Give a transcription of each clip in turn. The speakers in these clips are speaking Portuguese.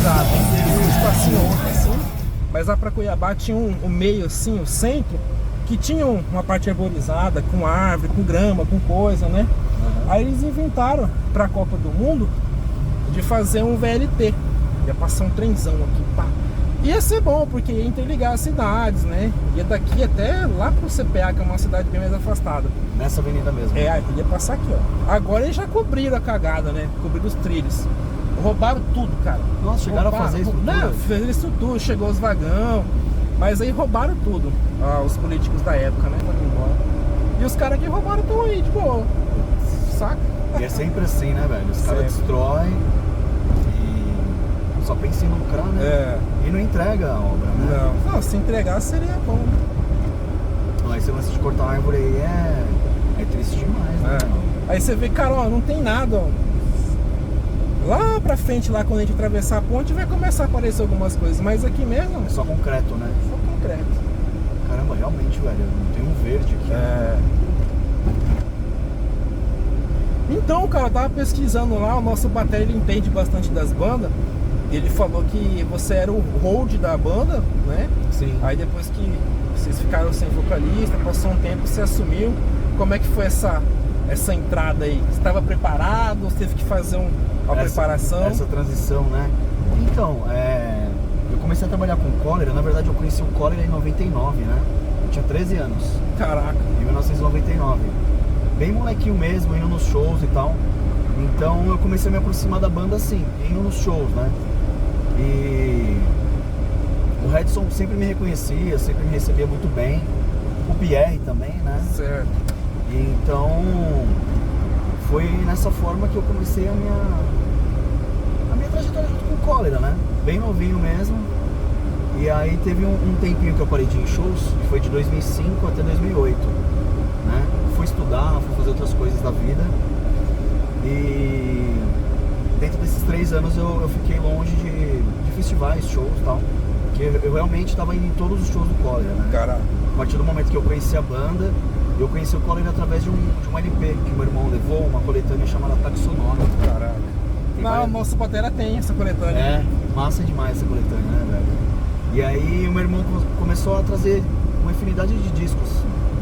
arborizado, um espacinho outro assim, mas lá pra Cuiabá tinha um meio assim, o centro, que tinha uma parte arborizada, com árvore, com grama, com coisa, né? Aí eles inventaram pra Copa do Mundo de fazer um VLT, ia passar um trenzão aqui, pá. Ia ser bom, porque ia interligar as cidades, né? Ia daqui até lá pro CPA, que é uma cidade bem mais afastada. Nessa avenida mesmo? É, ia passar aqui, ó. Agora eles já cobriram a cagada, né? Cobriram os trilhos. Roubaram tudo, cara. Nossa, chegaram a fazer isso tudo? Não, fizeram isso tudo, chegou os vagão. Mas aí roubaram tudo, os políticos da época, né? Foram embora. E os caras que roubaram estão aí, de boa. Saca? E é sempre assim, né, velho? Os caras destroem e só pensam em lucrar, né? É. E não entrega a obra, né? Não, se entregar seria bom. Então, esse lance de cortar a árvore aí é triste demais, né? Aí você vê, cara, ó, não tem nada, ó. Lá pra frente, lá quando a gente atravessar a ponte, vai começar a aparecer algumas coisas. Mas aqui mesmo... É só concreto, né? Só concreto. Caramba, realmente, velho. Não tem um verde aqui. Então, cara, eu tava pesquisando lá, o nosso batera, ele entende bastante das bandas. Ele falou que você era o hold da banda, né? Sim. Aí depois que vocês ficaram sem vocalista, passou um tempo, você assumiu. Como é que foi essa entrada aí? Você estava preparado? Você teve que fazer uma preparação? Essa transição, né? Então, eu comecei a trabalhar com cólera. Na verdade, eu conheci o cólera em 99, né? Eu tinha 13 anos. Caraca. Em 1999. Bem molequinho mesmo, indo nos shows e tal. Então eu comecei a me aproximar da banda assim, indo nos shows, né? E o Redson sempre me reconhecia, sempre me recebia muito bem. O Pierre também, né? Certo. E então foi nessa forma que eu comecei a minha trajetória junto com o cólera, né? Bem novinho mesmo. E aí teve um tempinho que eu parei de ir em shows, que foi de 2005 até 2008, né? Fui estudar, fui fazer outras coisas da vida. E dentro desses 3 anos eu fiquei longe de festivais, shows e tal. Porque eu realmente estava indo em todos os shows do cólera, né? Caraca. A partir do momento que eu conheci a banda, eu conheci o cólera através de um LP que meu irmão levou, uma coletânea chamada Ataque Sonoro. Caraca. Não, o nosso batera tem essa coletânea. É, massa demais essa coletânea, né, velho? E aí o meu irmão começou a trazer uma infinidade de discos,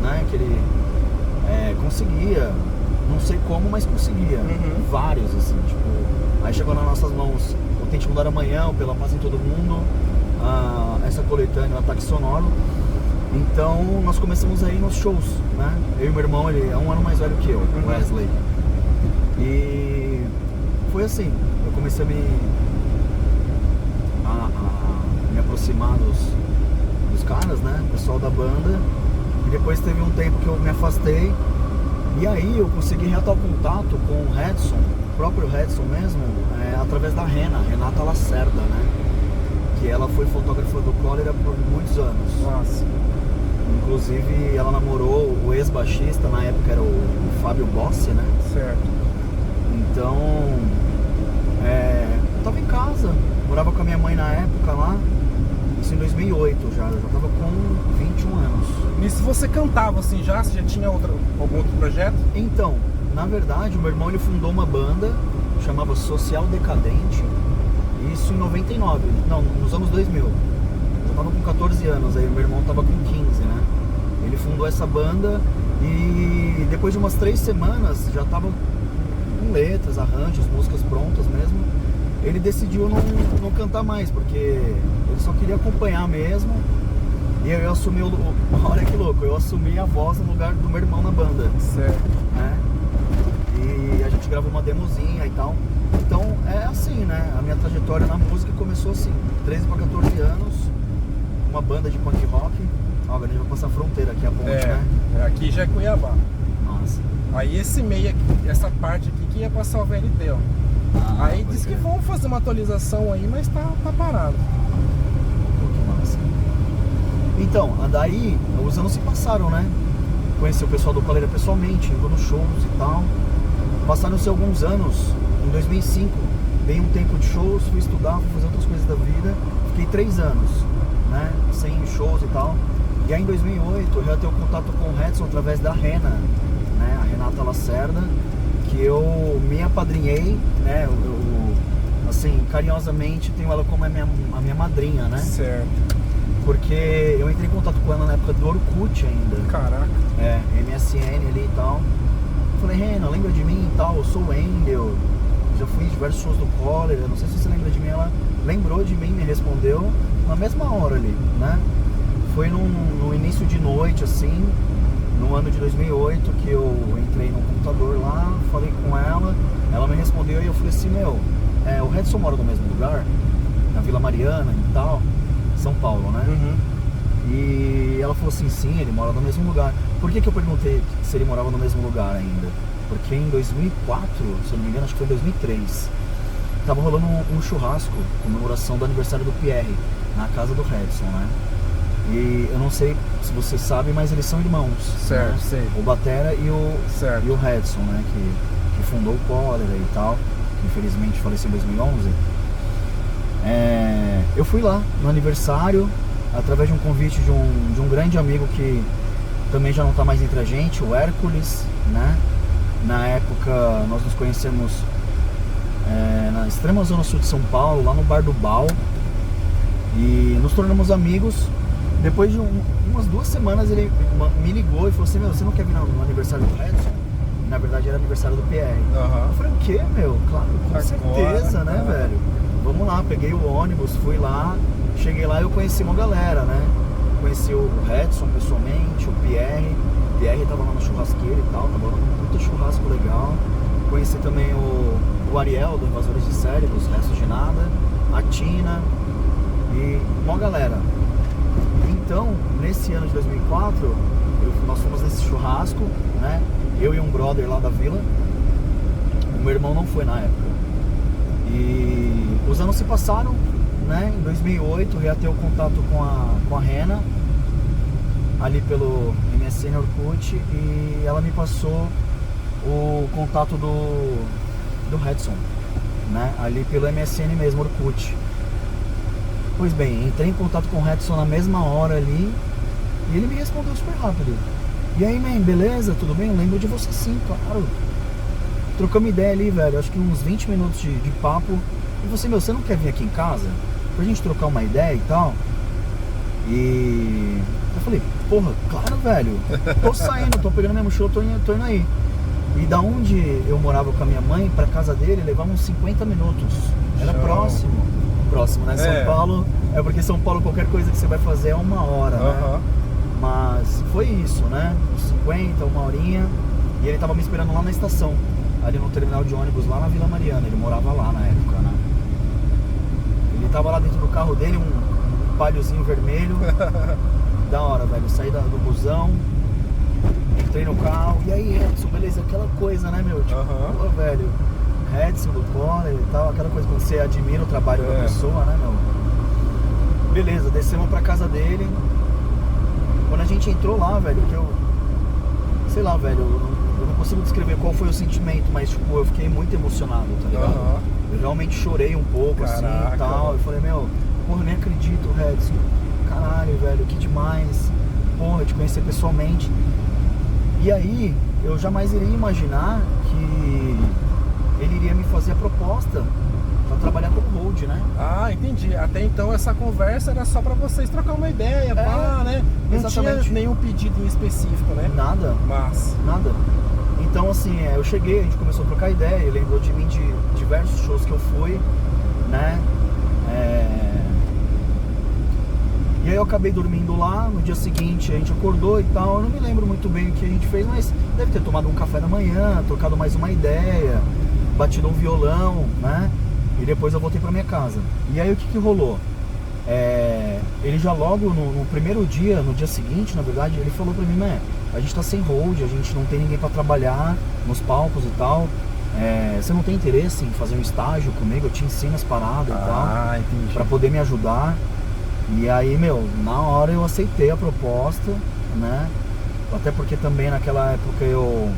né? Que ele conseguia, não sei como, mas conseguia. Vários, assim, tipo. Aí chegou nas nossas mãos o Tente Mudar Amanhã, o Pela Paz em Todo Mundo, essa coletânea, o Ataque Sonoro. Então nós começamos a ir nos shows, né? Eu e meu irmão, ele é 1 ano mais velho que eu, o Wesley. E foi assim, eu comecei a me aproximar dos caras, né? O pessoal da banda. E depois teve um tempo que eu me afastei. E aí eu consegui reatar o contato com o Redson, o próprio Redson mesmo, através da Renata Lacerda, né? Que ela foi fotógrafa do cólera por muitos anos. Nossa. Inclusive ela namorou o ex-baixista, na época era o Fábio Bossi, né? Certo. Então, eu tava em casa, morava com a minha mãe na época lá, isso em 2008 já, eu já tava com 21 anos. E se você cantava assim já? Você já tinha algum outro projeto? Então, na verdade, o meu irmão ele fundou uma banda, chamava Social Decadente, isso em 99, não, nos anos 2000. Eu tava com 14 anos, aí o meu irmão tava com 15, né? Ele fundou essa banda e depois de umas 3 semanas, já tava com letras, arranjos, músicas prontas mesmo. Ele decidiu não cantar mais, porque ele só queria acompanhar mesmo. E eu assumi olha que louco, eu assumi a voz no lugar do meu irmão na banda. Certo. Né? E a gente gravou uma demozinha e tal. Então é assim, né? A minha trajetória na música começou assim, 13 para 14 anos, uma banda de punk rock. Ó, agora a gente vai passar a fronteira aqui, a ponte, né? Aqui já é Cuiabá. Nossa. Aí esse meio aqui, essa parte aqui que ia passar o VLT, ó. Aí diz que vão fazer uma atualização aí, mas tá parado. Que massa. Então, daí os anos se passaram, né? Conheci o pessoal do cólera pessoalmente, indo nos shows e tal. Passaram-se alguns anos, em 2005, dei um tempo de shows, fui estudar, fui fazer outras coisas da vida. Fiquei 3 anos, né? Sem shows e tal. E aí em 2008 eu já tenho contato com o Redson através da Rena, né? A Renata Lacerda, que eu me apadrinhei, né? assim, carinhosamente tenho ela como a minha madrinha, né? Certo. Porque eu entrei em contato com ela na época do Orkut ainda. Caraca. MSN ali e tal. Falei, Rena, lembra de mim e tal? Eu sou o Wendel. Já fui em diversos shows do Collor. Não sei se você lembra de mim. Ela lembrou de mim, me respondeu na mesma hora ali, né? Foi no início de noite, assim, no ano de 2008, que eu entrei no computador lá, falei com ela me respondeu e eu falei assim, o Redson mora no mesmo lugar, na Vila Mariana e tal, São Paulo, né? E ela falou assim, sim, ele mora no mesmo lugar. Por que eu perguntei se ele morava no mesmo lugar ainda? Porque em 2004, se eu não me engano, acho que foi 2003, tava rolando um churrasco, comemoração do aniversário do Pierre, na casa do Redson, né? E eu não sei se vocês sabem, mas eles são irmãos. Certo, né? sei. O Batera e o Redson, né? Que fundou o Collor e tal, que infelizmente faleceu em 2011. Eu fui lá no aniversário, através de um convite de um grande amigo que também já não está mais entre a gente, o Hércules, né? Na época nós nos conhecemos na extrema zona sul de São Paulo, lá no Bar do Bal, e nos tornamos amigos. Depois de umas 2 semanas ele me ligou e falou assim, você não quer vir no aniversário do Redson? Na verdade era aniversário do PR. Eu falei, o quê, Claro, com certeza, né, velho? Vamos lá, peguei o ônibus, fui lá, cheguei lá e eu conheci uma galera, né? Conheci o Redson pessoalmente, o Pierre tava lá na churrasqueira e tal, tava lá num puta churrasco legal. Conheci também o Ariel, do Invasores de Cérebros, Restos de Nada, a Tina e uma galera. Então, nesse ano de 2004, nós fomos nesse churrasco, né? Eu e um brother lá da vila. O meu irmão não foi na época. E os anos se passaram, né? Em 2008, reatei o contato com a Rena, ali pelo MSN Orkut, e ela me passou o contato do Redson, né? Ali pelo MSN mesmo, Orkut. Pois bem, entrei em contato com o Redson na mesma hora ali e ele me respondeu super rápido. E aí, man, beleza? Tudo bem? Eu lembro de você sim, claro. Trocamos ideia ali, velho, acho que uns 20 minutos de papo. E você, você não quer vir aqui em casa? Pra gente trocar uma ideia e tal? E eu falei, porra, claro, velho. Tô saindo, tô pegando minha mochila, tô indo aí. E da onde eu morava com a minha mãe pra casa dele, levava uns 50 minutos. Era próximo, né? São Paulo, porque São Paulo qualquer coisa que você vai fazer é 1 hora, né? Mas foi isso, né? 50, 1 horinha. E ele tava me esperando lá na estação, ali no terminal de ônibus, lá na Vila Mariana. Ele morava lá na época, né? Ele tava lá dentro do carro dele, um palhozinho vermelho. Da hora, velho. Saí do busão, entrei no carro. E aí, Redson, beleza? Aquela coisa, né, meu? Tipo, pô, velho, Redson do Collor e tal, aquela coisa quando você admira o trabalho da pessoa, né, meu? Beleza, descemos pra casa dele. Quando a gente entrou lá, velho, que eu... Sei lá, velho, eu não consigo descrever qual foi o sentimento, mas, tipo, eu fiquei muito emocionado, tá ligado? Eu realmente chorei um pouco, assim, e tal. Eu falei, porra, nem acredito, Redson. Caralho, velho, que demais. Porra, te conhecer pessoalmente. E aí, eu jamais iria imaginar que ele iria me fazer a proposta pra trabalhar como hold, né? Ah, entendi. Até então essa conversa era só pra vocês trocar uma ideia, pá, né? Não exatamente. Tinha nenhum pedido em específico, né? Nada. Nada. Então, assim, eu cheguei, a gente começou a trocar ideia, ele lembrou de mim de diversos shows que eu fui, né? E aí eu acabei dormindo lá, no dia seguinte a gente acordou e tal, eu não me lembro muito bem o que a gente fez, mas deve ter tomado um café da manhã, trocado mais uma ideia, batido um violão, né? E depois eu voltei pra minha casa. E aí o que rolou? Ele já logo no primeiro dia, no dia seguinte, na verdade, ele falou pra mim, né? A gente tá sem hold, a gente não tem ninguém pra trabalhar nos palcos e tal. Você não tem interesse em fazer um estágio comigo? Eu te ensino as paradas e tal, entendi. Pra poder me ajudar. E aí, na hora eu aceitei a proposta, né? Até porque também naquela época eu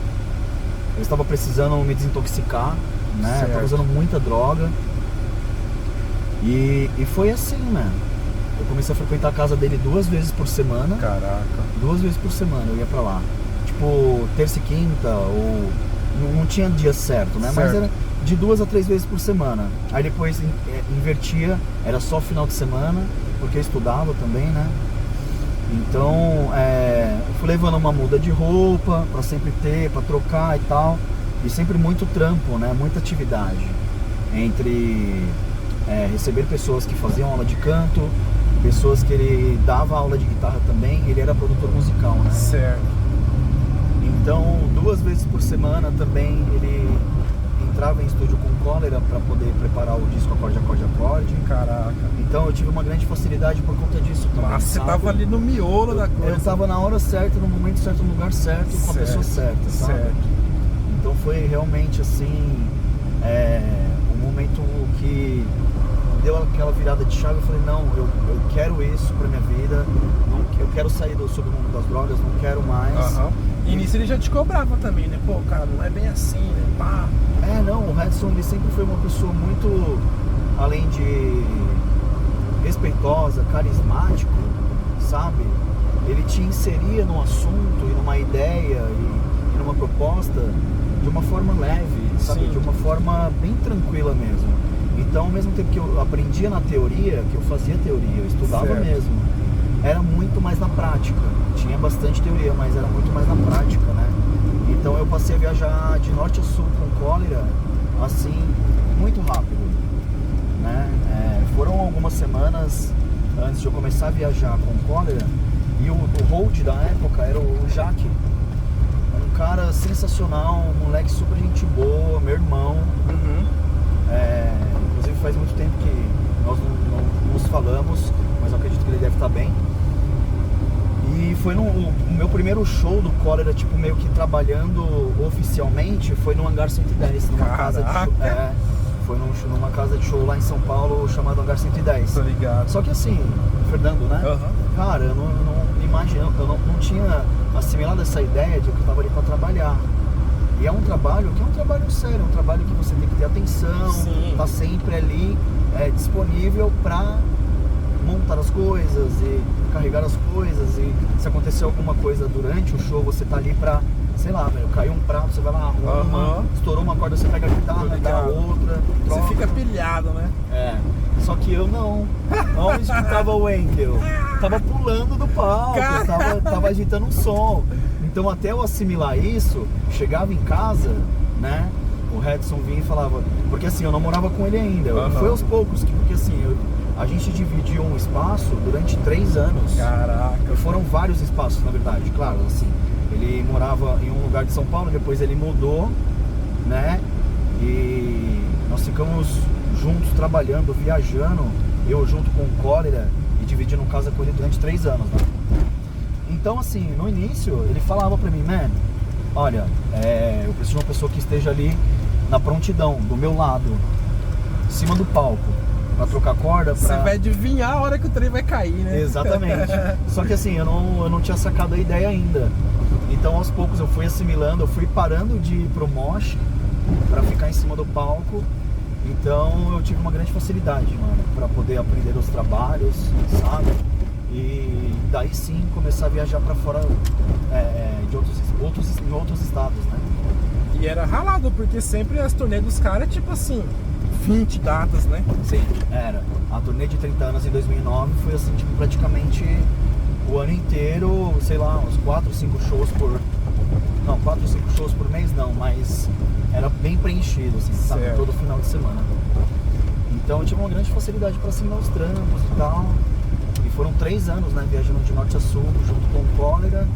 estava precisando me desintoxicar, né? Eu tava usando muita droga. E foi assim, né? Eu comecei a frequentar a casa dele 2 vezes por semana. Caraca. 2 vezes por semana eu ia pra lá. Tipo, terça e quinta, ou... Não tinha dia certo, né? Mas era de 2 a 3 vezes por semana. Aí depois invertia, era só final de semana, porque eu estudava também, né? Então, eu fui levando uma muda de roupa pra sempre ter, pra trocar e tal. E sempre muito trampo, né? Muita atividade. Entre receber pessoas que faziam aula de canto, pessoas que ele dava aula de guitarra também, ele era produtor musical, né? Certo. Então, 2 vezes por semana também ele entrava em estúdio com Cólera para poder preparar o disco acorde, acorde, acorde. Caraca. Então eu tive uma grande facilidade por conta disso também. Mas você tava ali no miolo da coisa. Eu tava na hora certa, no momento certo, no lugar certo, com a pessoa certa, sabe? Certo. Então foi realmente assim, um momento que deu aquela virada de chave. Eu falei, não, eu quero isso pra minha vida, não, eu quero sair do submundo das drogas, não quero mais. Uhum. E nisso ele já te cobrava também, né? Pô, cara, não é bem assim, né? Pá. Não, o Redson, ele sempre foi uma pessoa muito, além de respeitosa, carismático, sabe? Ele te inseria num assunto e numa ideia e numa proposta de uma forma leve, sabe? Sim. De uma forma bem tranquila mesmo. Então, ao mesmo tempo que eu aprendia na teoria, que eu fazia teoria, eu estudava certo. mesmo, era muito mais na prática. Tinha bastante teoria, mas era muito mais na prática, né? Então eu passei a viajar de norte a sul com Cólera, assim, muito rápido, né? Foram algumas semanas antes de eu começar a viajar com Cólera, e o hold da época era o Jaque, um cara sensacional, um moleque super gente boa, meu irmão. Uhum. Inclusive faz muito tempo que nós não nos falamos, mas eu acredito que ele deve estar bem. E foi o meu primeiro show do Cólera, tipo, meio que trabalhando oficialmente, foi no Hangar 110, numa casa de show. Foi numa casa de show lá em São Paulo, chamado Hangar 110. Tô ligado. Só que assim, Fernando, né? Uhum. Cara, eu não imagino, eu não tinha assimilado essa ideia de que eu tava ali pra trabalhar. E é um trabalho que é um trabalho sério, é um trabalho que você tem que ter atenção, Sim. tá sempre ali disponível pra montar as coisas e carregar as coisas, e se acontecer alguma coisa durante o show, você tá ali pra, sei lá, velho, caiu um prato, você vai lá, arruma, estourou uma corda, você pega a guitarra, dá outra, troca. Você fica pilhado, né? Só que eu não. Onde que tava o Wendel? Tava pulando do palco, tava agitando um som. Então até eu assimilar isso, chegava em casa, né? O Redson vinha e falava, porque assim, eu não morava com ele ainda. Foi aos poucos, porque assim, a gente dividiu um espaço durante 3 anos. Caraca. Foram vários espaços, na verdade, claro, assim. Ele morava em um lugar de São Paulo, depois ele mudou, né? E nós ficamos juntos, trabalhando, viajando, eu junto com o Cólera e dividindo casa com ele durante 3 anos, né? Então, assim, no início, ele falava pra mim, man, olha, eu preciso de uma pessoa que esteja ali na prontidão, do meu lado, em cima do palco, pra trocar corda, Você vai adivinhar a hora que o trem vai cair, né? Exatamente. Só que assim, eu não tinha sacado a ideia ainda. Então, aos poucos, eu fui assimilando, eu fui parando de ir pro mosh pra ficar em cima do palco. Então, eu tive uma grande facilidade, mano, pra poder aprender os trabalhos, sabe? E daí sim começar a viajar pra fora em outros estados, né? E era ralado, porque sempre as turnês dos caras, tipo assim, 20 datas, né? Sim, era. A turnê de 30 anos em 2009 foi assim, tipo, praticamente o ano inteiro, sei lá, uns 4 ou 5 shows por... Não, 4 ou 5 shows por mês não, mas era bem preenchido, assim, sabe? Certo. Todo final de semana. Então eu tive uma grande facilidade pra assimilar os trampos e tal. E foram 3 anos, né, viajando de norte a sul, junto com o Cólera.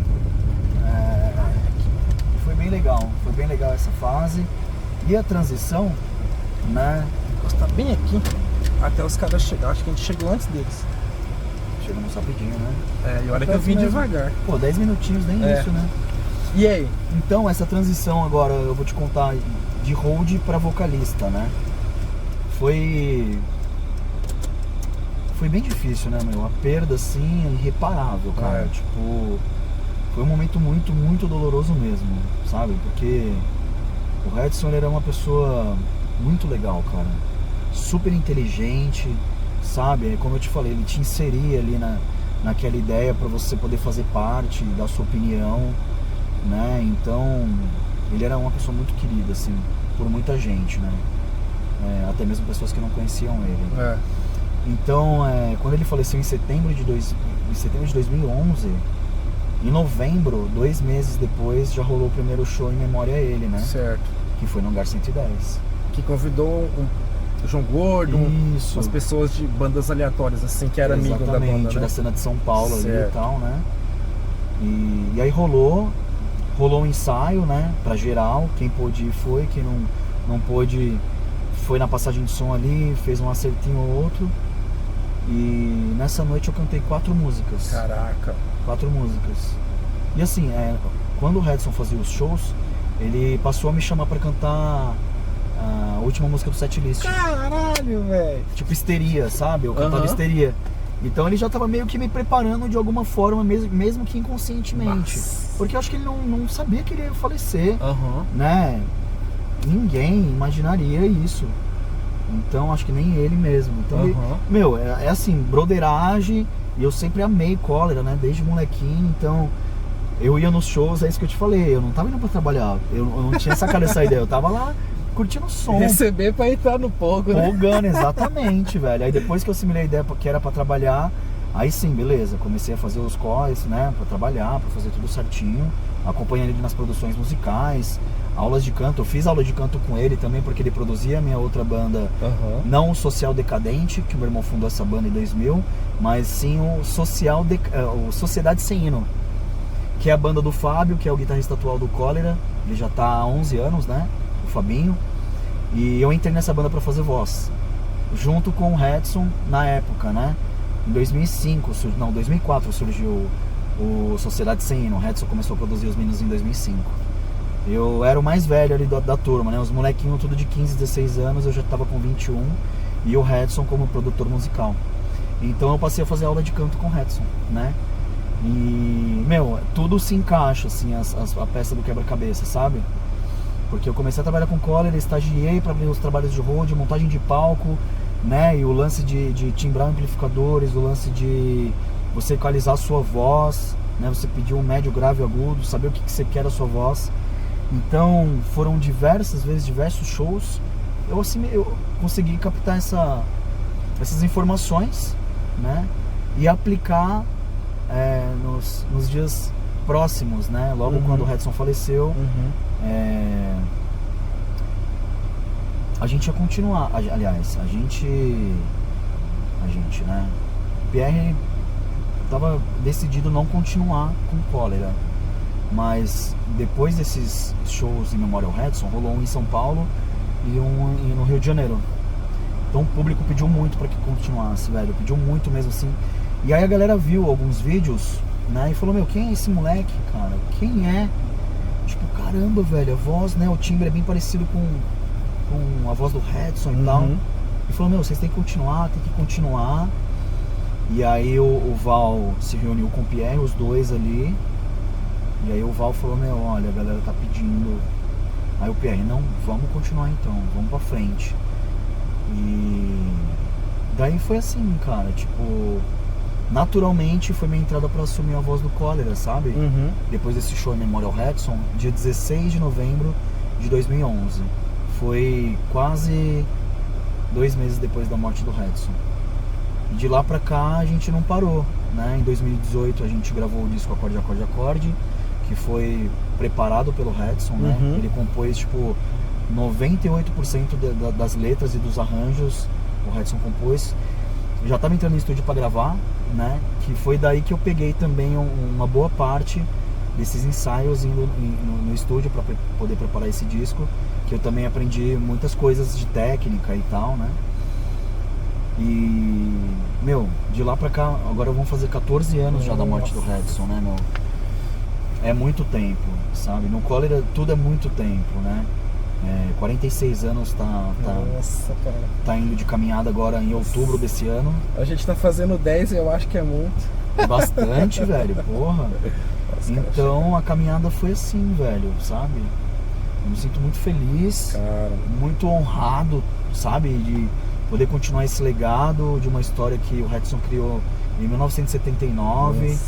Foi bem legal essa fase. E a transição, né? Tá bem aqui, até os caras chegar. Acho que a gente chegou antes deles. Chegamos rapidinho, né? E olha que eu vim devagar. Pô, 10 minutinhos, nem isso, né? E aí? Então, essa transição agora, eu vou te contar, de hold pra vocalista, né? Foi bem difícil, né, meu? A perda, assim, é irreparável, cara. Tipo, foi um momento muito, muito doloroso mesmo, sabe? Porque o Redson, ele era uma pessoa muito legal, cara. Super inteligente, sabe? Como eu te falei, ele te inseria ali naquela ideia pra você poder fazer parte, dar sua opinião, né? Então, ele era uma pessoa muito querida, assim, por muita gente, né? até mesmo pessoas que não conheciam ele. Então, quando ele faleceu em setembro de 2011, em novembro, 2 meses depois, já rolou o primeiro show em memória a ele, né? Certo. Que foi no Hangar 110. Que convidou o João Gordo, Isso. umas pessoas de bandas aleatórias, assim, que era amigo da banda, né? Da cena de São Paulo ali e tal, né? E aí rolou um ensaio, né? Pra geral, quem pôde ir foi, quem não pôde foi na passagem de som ali, fez um acertinho ou outro. E nessa noite eu cantei 4 músicas. Caraca. 4 músicas. E assim, quando o Redson fazia os shows, ele passou a me chamar pra cantar a última música do setlist. Caralho, velho. Tipo histeria, sabe? Eu cantava histeria. Então ele já tava meio que me preparando de alguma forma, mesmo que inconscientemente. Nossa. Porque eu acho que ele não sabia que ele ia falecer, né? Ninguém imaginaria isso. Então acho que nem ele mesmo. Então meu, é assim, broderagem. E eu sempre amei Cólera, né? Desde molequinho. Então eu ia nos shows, é isso que eu te falei. Eu não tava indo pra trabalhar. Eu não tinha sacado essa ideia. Eu tava lá curtindo o som. Receber pra entrar no pogo, né? Pogando, exatamente, velho. Aí depois que eu assimilei a ideia que era pra trabalhar, aí sim, beleza. Comecei a fazer os corres, né? Pra trabalhar, pra fazer tudo certinho. Acompanhando ele nas produções musicais. Aulas de canto, eu fiz aula de canto com ele também, porque ele produzia a minha outra banda, não o Social Decadente, que o meu irmão fundou essa banda em 2000, mas sim o Sociedade Sem Hino, que é a banda do Fábio, que é o guitarrista atual do Cólera. Ele já tá há 11 anos, né, o Fabinho, e eu entrei nessa banda pra fazer voz, junto com o Redson na época, né, em 2004 surgiu o Sociedade Sem Hino. O Redson começou a produzir os meninos em 2005. Eu era o mais velho ali da turma, né? Os molequinhos tudo de 15, 16 anos, eu já tava com 21. E o Redson como produtor musical. Então eu passei a fazer aula de canto com o Redson, né? E, meu, tudo se encaixa, assim, a peça do quebra-cabeça, sabe? Porque eu comecei a trabalhar com Cólera, estagiei para abrir os trabalhos de road, montagem de palco, né? E o lance de timbrar amplificadores, o lance de você equalizar a sua voz, né? Você pedir um médio, grave, agudo, saber o que você quer da sua voz. Então foram diversos shows. Eu consegui captar essas informações, né? E aplicar nos dias próximos, né? Logo quando o Redson faleceu, a gente ia continuar. Aliás, a gente, né? O Pierre estava decidido não continuar com Cólera. Mas depois desses shows em memória ao Redson, rolou um em São Paulo e um no Rio de Janeiro. Então o público pediu muito pra que continuasse, velho. Pediu muito mesmo, assim. E aí a galera viu alguns vídeos, né? E falou, meu, quem é esse moleque, cara? Quem é? Tipo, caramba, velho, a voz, né? O timbre é bem parecido com a voz do Redson e tal. E falou, meu, vocês têm que continuar. E aí o Val se reuniu com o Pierre, os dois ali. E aí o Val falou, meu, olha, a galera tá pedindo. Aí o Pierre, não, vamos continuar então, vamos pra frente. E daí foi assim, cara, tipo, naturalmente foi minha entrada pra assumir a voz do Cólera, sabe? Depois desse show em memória ao Redson, dia 16 de novembro de 2011. Foi quase 2 meses depois da morte do Redson. E de lá pra cá a gente não parou, né? Em 2018 a gente gravou o disco Acorde, Acorde, Acorde, que foi preparado pelo Redson, né? Ele compôs, tipo, 98% das letras e dos arranjos, o Redson compôs. Eu já estava entrando no estúdio para gravar, né? Que foi daí que eu peguei também uma boa parte desses ensaios indo no estúdio para poder preparar esse disco, que eu também aprendi muitas coisas de técnica e tal, né? E, meu, de lá pra cá, agora vão fazer 14 anos já da morte do Redson, né, meu? É muito tempo, sabe? No Cólera tudo é muito tempo, né? 46 anos Nossa, cara. Tá indo de caminhada agora em outubro desse ano. A gente tá fazendo 10 e eu acho que é muito. Bastante, velho, porra. Nossa, então a caminhada foi assim, velho, sabe? Eu me sinto muito feliz, cara, muito honrado, sabe? De poder continuar esse legado de uma história que o Redson criou em 1979. Nossa.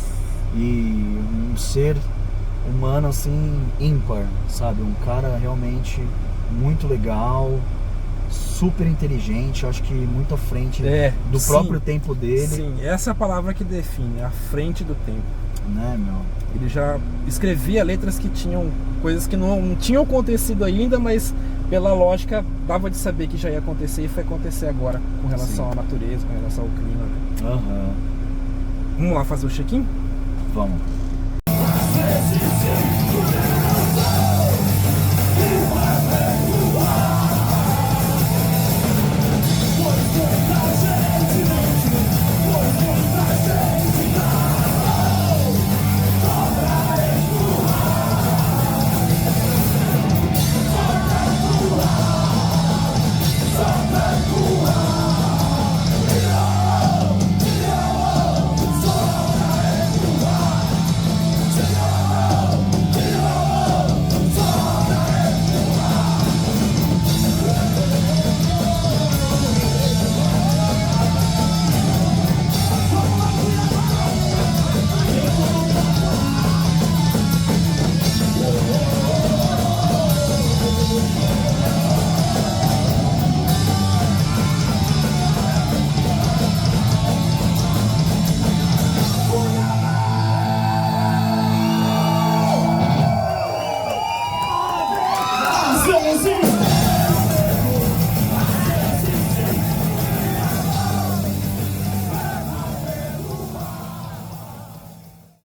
E um ser humano assim ímpar, sabe? Um cara realmente muito legal, super inteligente, eu acho que muito à frente do próprio tempo dele. Sim, essa é a palavra que define, à frente do tempo. Né, meu? Ele já escrevia letras que tinham coisas que não tinham acontecido ainda, mas pela lógica dava de saber que já ia acontecer e foi acontecer agora, com relação à natureza, com relação ao clima, né? Aham. Vamos lá fazer o check-in? Vamos.